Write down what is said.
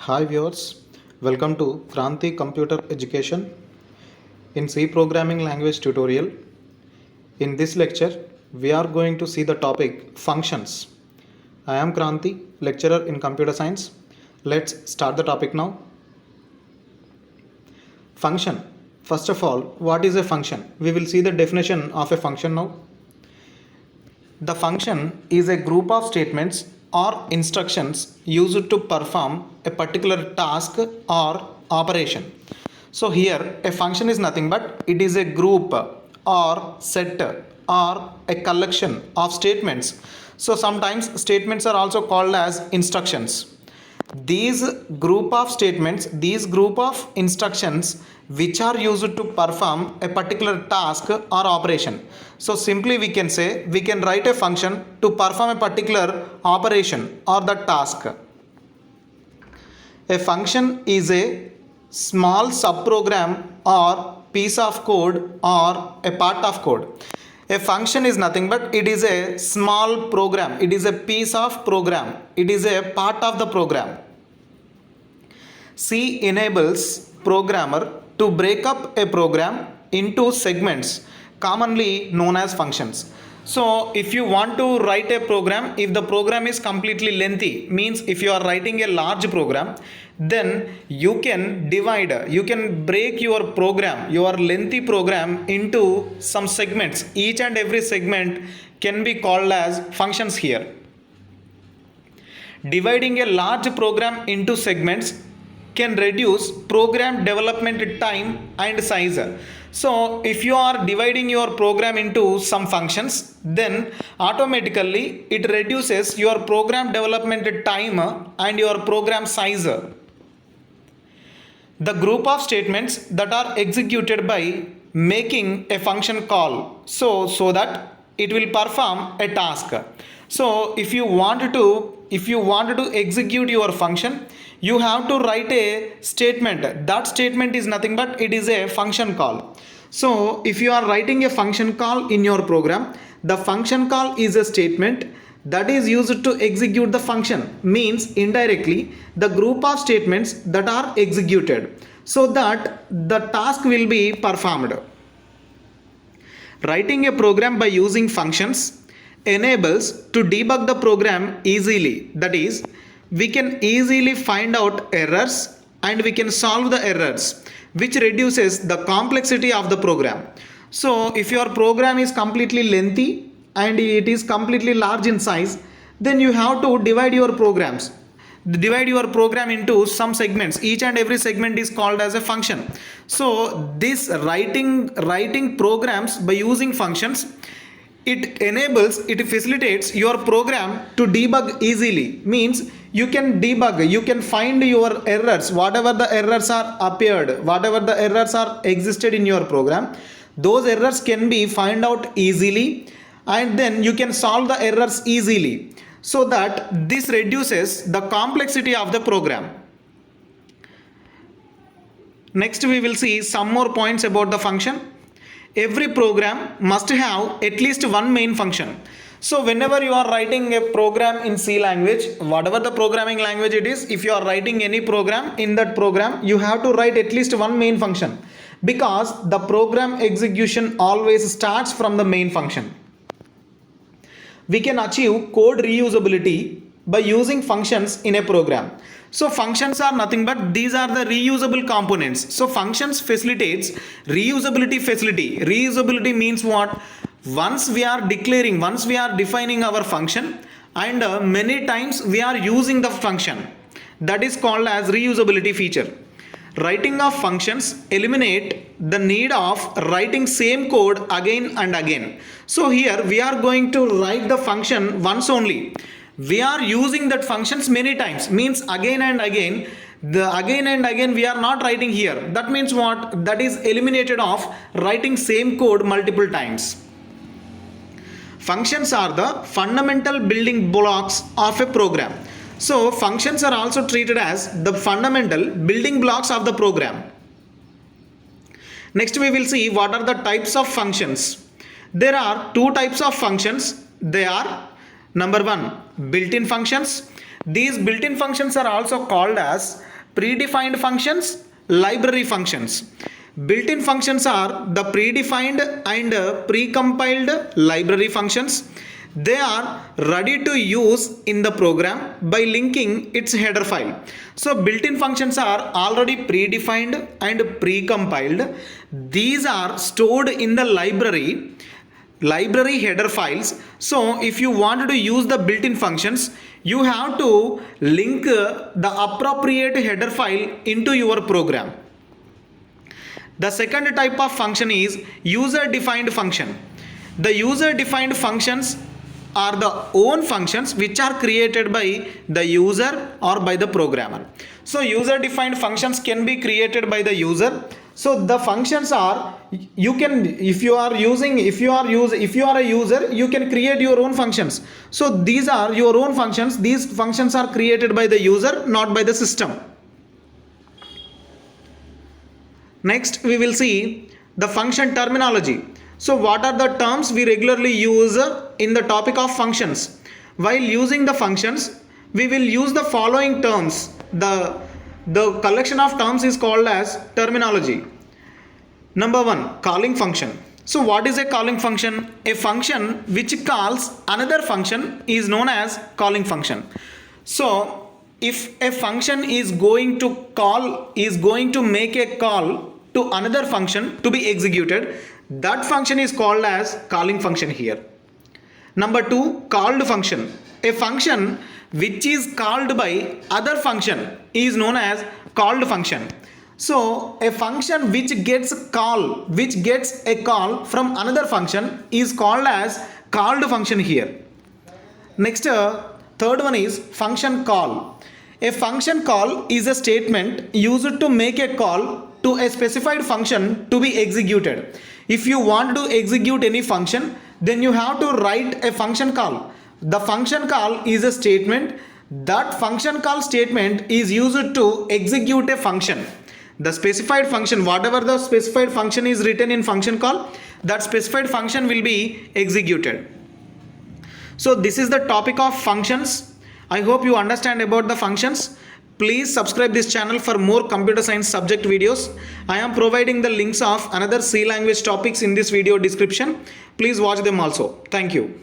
Hi viewers, welcome to Kranti Computer Education in C programming language tutorial. In this lecture, we are going to see the topic functions. I am Kranti, lecturer in computer science. Let's start the topic now. Function. First of all, what is a function? We will see the definition of a function now. The function is a group of statements or instructions used to perform a particular task or operation. So here a function is nothing but it is a group or set or a collection of statements. So sometimes statements are also called as instructions. These group of statements, these group of instructions which are used to perform a particular task or operation. So simply we can say we can write a function to perform a particular operation or the task. A function is a small subprogram or piece of code or a part of code. A function is nothing but it is a small program, it is a piece of program, it is a part of the program. C enables programmer to break up a program into segments commonly known as functions. So if you want to write a program, if the program is completely lengthy, means if you are writing a large program, then you can divide, you can break your program, your lengthy program into some segments. Each and every segment can be called as functions here. Dividing a large program into segments can reduce program development time and size. So if you are dividing your program into some functions, then automatically it reduces your program development time and your program size. The group of statements that are executed by making a function call so that it will perform a task. So if you wanted to execute your function, you have to write a statement. That statement is nothing but it is a function call. So if you are writing a function call in your program, the function call is a statement that is used to execute the function, means indirectly the group of statements that are executed so that the task will be performed. Writing a program by using functions enables to debug the program easily. That is, we can easily find out errors and we can solve the errors, which reduces the complexity of the program. So if your program is completely lengthy and it is completely large in size, then you have to divide your program into some segments. Each and every segment is called as a function. So this writing programs by using functions, it facilitates your program to debug easily, means you can debug, you can find your errors, whatever the errors are appeared, whatever the errors are existed in your program, those errors can be find out easily and then you can solve the errors easily, so that this reduces the complexity of the program. Next we will see some more points about the function. Every program must have at least one main function. So whenever you are writing a program in C language, whatever the programming language it is, if you are writing any program, in that program you have to write at least one main function, because the program execution always starts from the main function. We can achieve code reusability by using functions in a program. So functions are nothing but these are the reusable components. So functions facilitates reusability facility. Reusability means what? Once we are defining our function and many times we are using the function, that is called as reusability feature. Writing of functions eliminate the need of writing same code again and again. So here we are going to write the function once only. We are using that functions many times, means again and again. The again and again we are not writing here. That means what? That is eliminated of writing same code multiple times. Functions are the fundamental building blocks of a program. So functions are also treated as the fundamental building blocks of the program. Next we will see what are the types of functions. There are two types of functions. They are number one, built-in functions. These built-in functions are also called as predefined functions, library functions. Built-in functions are the predefined and precompiled library functions. They are ready to use in the program by linking its header file. So built-in functions are already predefined and precompiled. These are stored in the library header files. So if you want to use the built-in functions, you have to link the appropriate header file into your program. The second type of function is user-defined function. The user-defined functions are the own functions which are created by the user or by the programmer. So user-defined functions can be created by the user. So the functions are, you can, if you are a user, you can create your own functions. So these are your own functions. These functions are created by the user, not by the system. Next, we will see the function terminology. So what are the terms we regularly use in the topic of functions? While using the functions, we will use the following terms. The collection of terms is called as terminology. Number one, calling function. So what is a calling function? A function which calls another function is known as calling function. So if a function is going to make a call to another function to be executed, that function is called as calling function here. Number two, called function. A function which is called by other function is known as called function. So a function which gets a call from another function is called as called function here. Next, third one is function call. A function call is a statement used to make a call to a specified function to be executed. If you want to execute any function, then you have to write a function call. The function call is a statement. That function call statement is used to execute a function. The specified function, whatever the specified function is written in function call, that specified function will be executed. So this is the topic of functions. I hope you understand about the functions. Please subscribe this channel for more computer science subject videos. I am providing the links of another C language topics in this video description. Please watch them also. Thank you.